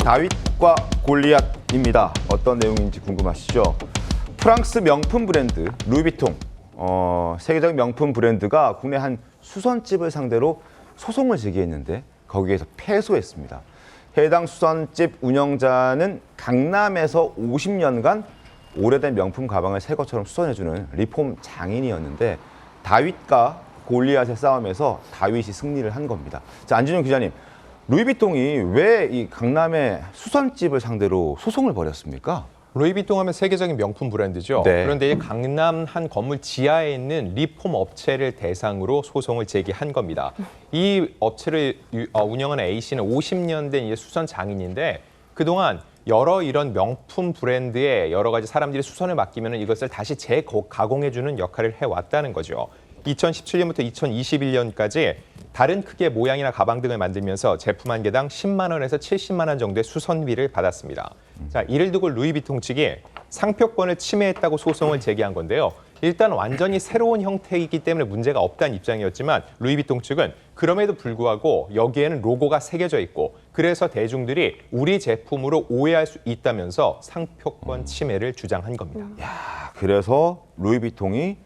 다윗과 골리앗입니다. 어떤 내용인지 궁금하시죠? 프랑스 명품 브랜드 루이비통, 세계적인 명품 브랜드가 국내 한 수선집을 상대로 소송을 제기했는데 거기에서 패소했습니다. 해당 수선집 운영자는 강남에서 50년간 오래된 명품 가방을 새 것처럼 수선해주는 리폼 장인이었는데 다윗과 골리앗의 싸움에서 다윗이 승리를 한 겁니다. 자, 안진용 기자님, 루이비통이 왜 이 강남의 수선집을 상대로 소송을 벌였습니까? 루이비통 하면 세계적인 명품 브랜드죠. 네. 그런데 이 강남 한 건물 지하에 있는 리폼 업체를 대상으로 소송을 제기한 겁니다. 이 업체를 운영하는 A씨는 50년 된 이제 수선 장인인데 그동안 여러 이런 명품 브랜드에 여러 가지 사람들이 수선을 맡기면 이것을 다시 재가공해주는 역할을 해왔다는 거죠. 2017년부터 2021년까지 다른 크기의 모양이나 가방 등을 만들면서 제품 한 개당 10만 원에서 70만 원 정도의 수선비를 받았습니다. 자, 이를 두고 루이비통 측이 상표권을 침해했다고 소송을 제기한 건데요. 일단 완전히 새로운 형태이기 때문에 문제가 없다는 입장이었지만 루이비통 측은 그럼에도 불구하고 여기에는 로고가 새겨져 있고 그래서 대중들이 우리 제품으로 오해할 수 있다면서 상표권 침해를 주장한 겁니다. 야, 그래서 루이비통이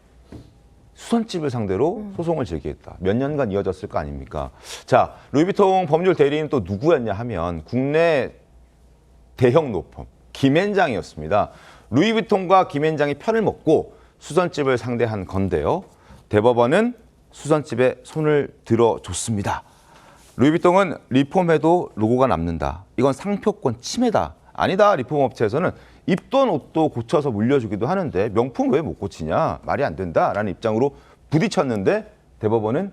수선집을 상대로 소송을 제기했다. 몇 년간 이어졌을 거 아닙니까? 자, 루이비통 법률 대리인은 또 누구였냐 하면 국내 대형 로펌 김앤장이었습니다. 루이비통과 김앤장이 편을 먹고 수선집을 상대한 건데요. 대법원은 수선집에 손을 들어줬습니다. 루이비통은 리폼해도 로고가 남는다. 이건 상표권 침해다. 아니다. 리폼 업체에서는 입던 옷도 고쳐서 물려주기도 하는데 명품 왜 못 고치냐? 말이 안 된다라는 입장으로 부딪혔는데 대법원은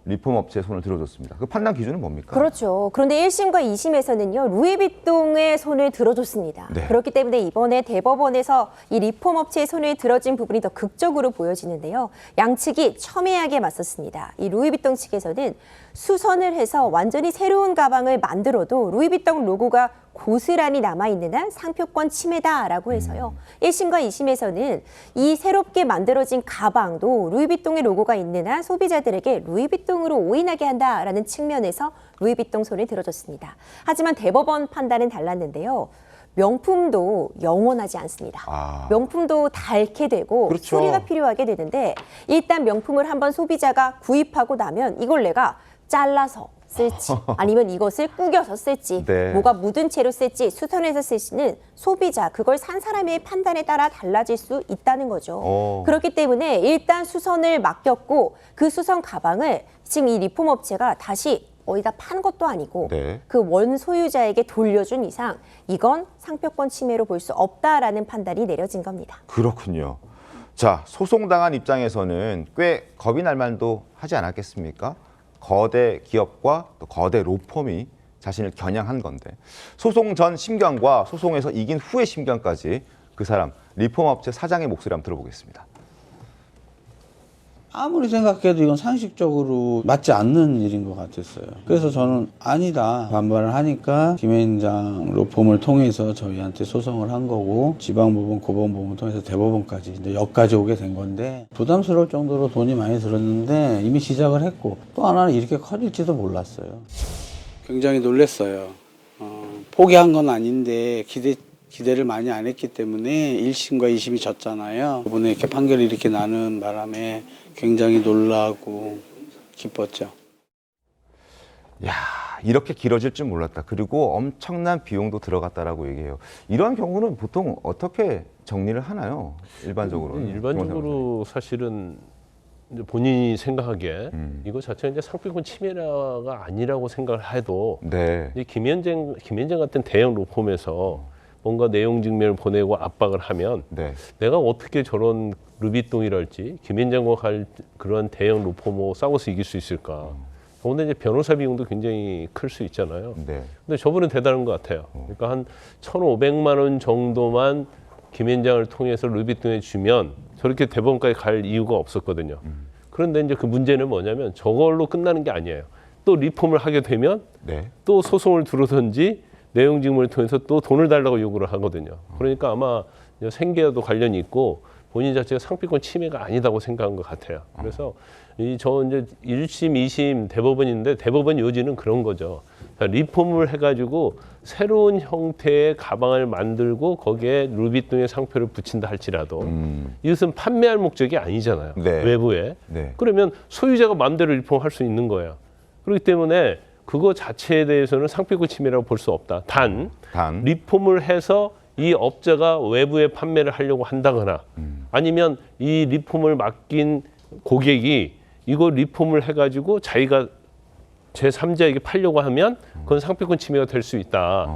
리폼 업체에 손을 들어줬습니다. 그 판단 기준은 뭡니까? 그렇죠. 그런데 1심과 2심에서는요. 루이비통의 손을 들어줬습니다. 네. 그렇기 때문에 이번에 대법원에서 이 리폼 업체의 손을 들어준 부분이 더 극적으로 보여지는데요. 양측이 첨예하게 맞섰습니다. 이 루이비통 측에서는 수선을 해서 완전히 새로운 가방을 만들어도 루이비통 로고가 고스란히 남아있는 한 상표권 침해다라고 해서요. 1심과 2심에서는 이 새롭게 만들어진 가방도 루이비통의 로고가 있는 한 소비자들에게 루이비통으로 오인하게 한다라는 측면에서 루이비통 손을 들어줬습니다. 하지만 대법원 판단은 달랐는데요. 명품도 영원하지 않습니다. 명품도 닳게 되고 그렇죠. 수리가 필요하게 되는데 일단 명품을 한번 소비자가 구입하고 나면 이걸 내가 잘라서 쓸지 아니면 이것을 구겨서 쓸지 네. 뭐가 묻은 채로 쓸지 수선해서 쓸지는 소비자 그걸 산 사람의 판단에 따라 달라질 수 있다는 거죠. 그렇기 때문에 일단 수선을 맡겼고 그 수선 가방을 지금 이 리폼 업체가 다시 어디다 판 것도 아니고 네. 그 원 소유자에게 돌려준 이상 이건 상표권 침해로 볼 수 없다라는 판단이 내려진 겁니다. 그렇군요. 자, 소송당한 입장에서는 꽤 겁이 날 만도 하지 않았겠습니까? 거대 기업과 또 거대 로펌이 자신을 겨냥한 건데 소송 전 심경과 소송에서 이긴 후의 심경까지 그 사람 리폼업체 사장의 목소리 한번 들어보겠습니다. 아무리 생각해도 이건 상식적으로 맞지 않는 일인 것 같았어요. 그래서 저는 아니다 반발을 하니까 김앤장 로펌을 통해서 저희한테 소송을 한 거고 지방법원, 고등법원 통해서 대법원까지 이제 여기까지 오게 된 건데 부담스러울 정도로 돈이 많이 들었는데 이미 시작을 했고 또 하나는 이렇게 커질지도 몰랐어요. 굉장히 놀랐어요. 포기한 건 아닌데 기대를 많이 안 했기 때문에 1심과 2심이 졌잖아요. 이번에 이렇게 판결이 이렇게 나는 바람에 굉장히 놀라고 기뻤죠. 야, 이렇게 길어질 줄 몰랐다. 그리고 엄청난 비용도 들어갔다라고 얘기해요. 이런 경우는 보통 어떻게 정리를 하나요? 일반적으로. 일반적으로 사실은 이제 본인이 생각하기에 이거 자체가 이제 상표권 침해가 아니라고 생각을 해도 네. 이 김앤장 같은 대형 로펌에서 뭔가 내용 증명을 보내고 압박을 하면 네. 내가 어떻게 저런 루비통이랄지 김앤장과 갈 그런 대형 로펌하고 싸워서 이길 수 있을까? 근데 이제 변호사 비용도 굉장히 클 수 있잖아요. 네. 근데 저분은 대단한 것 같아요. 그러니까 한 1,500만 원 정도만 김앤장을 통해서 루비통에 주면 저렇게 대법원까지 갈 이유가 없었거든요. 그런데 이제 그 문제는 뭐냐면 저걸로 끝나는 게 아니에요. 또 리폼을 하게 되면 네. 또 소송을 들어든지 내용 증명을 통해서 또 돈을 달라고 요구를 하거든요. 그러니까 아마 생계와도 관련이 있고 본인 자체가 상표권 침해가 아니다고 생각한 것 같아요. 그래서 저 이제 1심, 2심 대법원인데 대법원 요지는 그런 거죠. 리폼을 해가지고 새로운 형태의 가방을 만들고 거기에 루비통의 상표를 붙인다 할지라도 이것은 판매할 목적이 아니잖아요. 네. 외부에. 네. 그러면 소유자가 마음대로 리폼할 수 있는 거예요. 그렇기 때문에 그거 자체에 대해서는 상표권 침해라고 볼 수 없다. 단 리폼을 해서 이 업자가 외부에 판매를 하려고 한다거나 아니면 이 리폼을 맡긴 고객이 이거 리폼을 해가지고 자기가 제3자에게 팔려고 하면 그건 상표권 침해가 될 수 있다.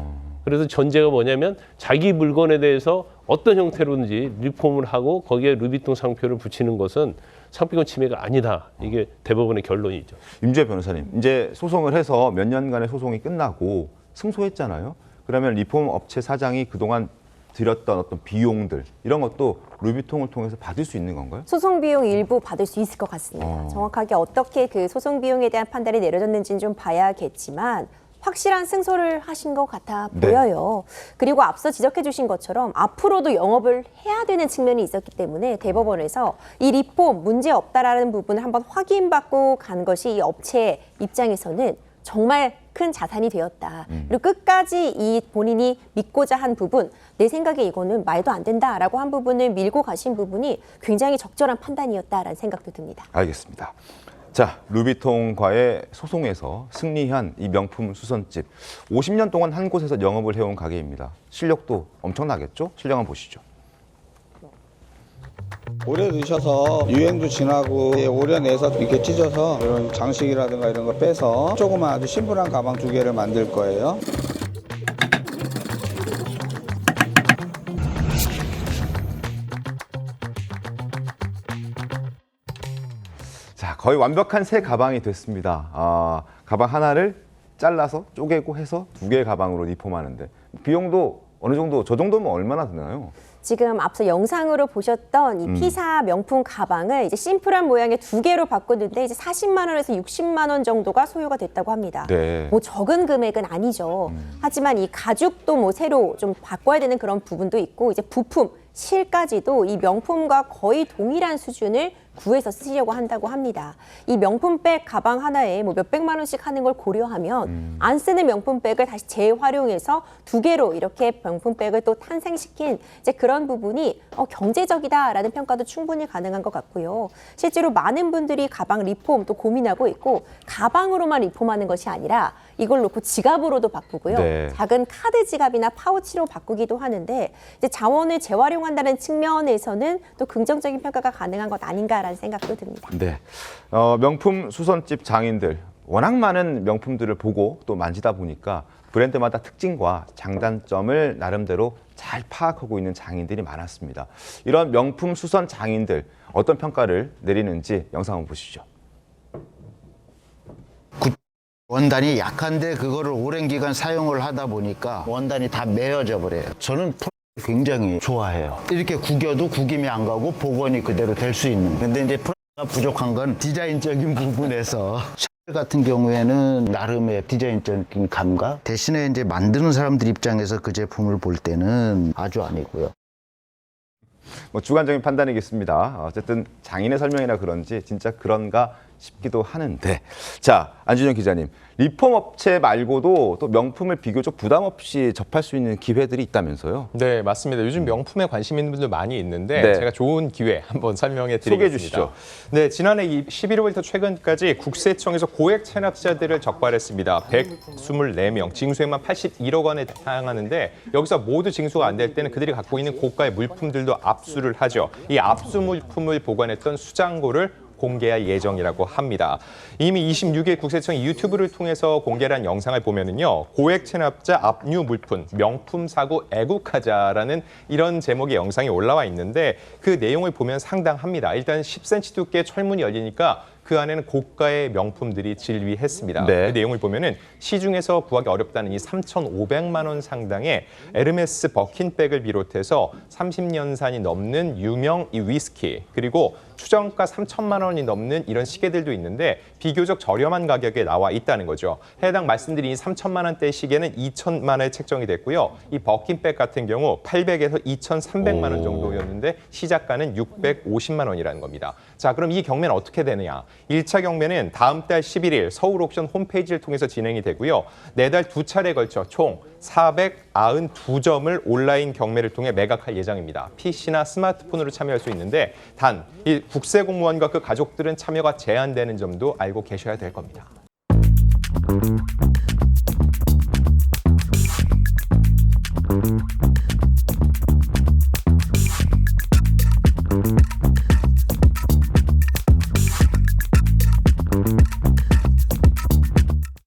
그래서 전제가 뭐냐면 자기 물건에 대해서 어떤 형태로든지 리폼을 하고 거기에 루비통 상표를 붙이는 것은 상표권 침해가 아니다. 이게 대법원의 결론이죠. 임주혜 변호사님, 이제 소송을 해서 몇 년간의 소송이 끝나고 승소했잖아요. 그러면 리폼 업체 사장이 그동안 들였던 어떤 비용들 이런 것도 루비통을 통해서 받을 수 있는 건가요? 소송 비용 일부 받을 수 있을 것 같습니다. 정확하게 어떻게 그 소송 비용에 대한 판단이 내려졌는지는 좀 봐야겠지만 확실한 승소를 하신 것 같아 보여요. 그리고 앞서 지적해 주신 것처럼 앞으로도 영업을 해야 되는 측면이 있었기 때문에 대법원에서 이 리폼 문제 없다라는 부분을 한번 확인받고 간 것이 이 업체 입장에서는 정말 큰 자산이 되었다. 그리고 끝까지 이 본인이 믿고자 한 부분, 내 생각에 이거는 말도 안 된다라고 한 부분을 밀고 가신 부분이 굉장히 적절한 판단이었다라는 생각도 듭니다. 알겠습니다. 자, 루비통과의 소송에서 승리한 이 명품 수선집. 50년 동안 한 곳에서 영업을 해온 가게입니다. 실력도 엄청나겠죠? 실력 한번 보시죠. 오래 드셔서 유행도 지나고 오려내서 이렇게 찢어서 이런 장식이라든가 이런 거 빼서 조그만 아주 심플한 가방 2개를 만들 거예요. 자, 거의 완벽한 새 가방이 됐습니다. 가방 하나를 잘라서 쪼개고 해서 2개의 가방으로 리폼하는데 비용도 어느 정도, 저 정도면 얼마나 드나요? 지금 앞서 영상으로 보셨던 이 피사 명품 가방을 이제 심플한 모양의 2개로 바꿨는데 이제 40만 원에서 60만 원 정도가 소요가 됐다고 합니다. 네. 뭐 적은 금액은 아니죠. 하지만 이 가죽도 뭐 새로 좀 바꿔야 되는 그런 부분도 있고 이제 부품, 실까지도 이 명품과 거의 동일한 수준을 구해서 쓰시려고 한다고 합니다. 이 명품백 가방 하나에 뭐 몇백만 원씩 하는 걸 고려하면 안 쓰는 명품백을 다시 재활용해서 2개로 이렇게 명품백을 또 탄생시킨 이제 그런 부분이 경제적이다라는 평가도 충분히 가능한 것 같고요. 실제로 많은 분들이 가방 리폼 또 고민하고 있고 가방으로만 리폼하는 것이 아니라 이걸 놓고 지갑으로도 바꾸고요. 네. 작은 카드 지갑이나 파우치로 바꾸기도 하는데 이제 자원을 재활용한다는 측면에서는 또 긍정적인 평가가 가능한 것 아닌가라는 생각도 듭니다. 네. 명품 수선집 장인들 워낙 많은 명품들을 보고 또 만지다 보니까 브랜드마다 특징과 장단점을 나름대로 잘 파악하고 있는 장인들이 많았습니다. 이런 명품 수선 장인들 어떤 평가를 내리는지 영상 한번 보시죠. 원단이 약한데 그거를 오랜 기간 사용을 하다 보니까 원단이 다 매어져 버려요. 저는 굉장히 좋아해요. 이렇게 구겨도 구김이 안 가고 복원이 그대로 될 수 있는. 근데 이제 프라가 부족한 건 디자인적인 부분에서 샤넬 같은 경우에는 나름의 디자인적인 감각 대신에 이제 만드는 사람들 입장에서 그 제품을 볼 때는 아주 아니고요. 뭐 주관적인 판단이겠습니다. 어쨌든 장인의 설명이라 그런지 진짜 그런가 싶기도 하는데, 자, 안준영 기자님, 리폼 업체 말고도 또 명품을 비교적 부담 없이 접할 수 있는 기회들이 있다면서요? 네, 맞습니다. 요즘 명품에 관심 있는 분들 많이 있는데 네. 제가 좋은 기회 한번 설명해 드리겠습니다. 소개해 주시죠. 네, 지난해 11월부터 최근까지 국세청에서 고액 체납자들을 적발했습니다. 124명, 징수액만 81억 원에 달하는데 여기서 모두 징수가 안 될 때는 그들이 갖고 있는 고가의 물품들도 압수를 하죠. 이 압수 물품을 보관했던 수장고를 공개할 예정이라고 합니다. 이미 26일 국세청이 유튜브를 통해서 공개한 영상을 보면은요, 고액 체납자 압류 물품, 명품 사고 애국하자라는 이런 제목의 영상이 올라와 있는데 그 내용을 보면 상당합니다. 일단 10cm 두께의 철문이 열리니까 그 안에는 고가의 명품들이 진위했습니다. 네. 그 내용을 보면은 시중에서 구하기 어렵다는 이 3,500만 원 상당의 에르메스 버킨백을 비롯해서 30년산이 넘는 유명 이 위스키, 그리고 추정가 3천만 원이 넘는 이런 시계들도 있는데 비교적 저렴한 가격에 나와 있다는 거죠. 해당 말씀드린 이 3천만 원대 시계는 2천만 원에 책정이 됐고요. 이 버킨백 같은 경우 800에서 2,300만 원 정도였는데 시작가는 650만 원이라는 겁니다. 자, 그럼 이 경매는 어떻게 되느냐? 1차 경매는 다음 달 11일 서울 옥션 홈페이지를 통해서 진행이 되고요. 4달 2차례에 걸쳐 총 492점을 온라인 경매를 통해 매각할 예정입니다. PC나 스마트폰으로 참여할 수 있는데 단 이 국세공무원과 그 가족들은 참여가 제한되는 점도 알고 계셔야 될 겁니다.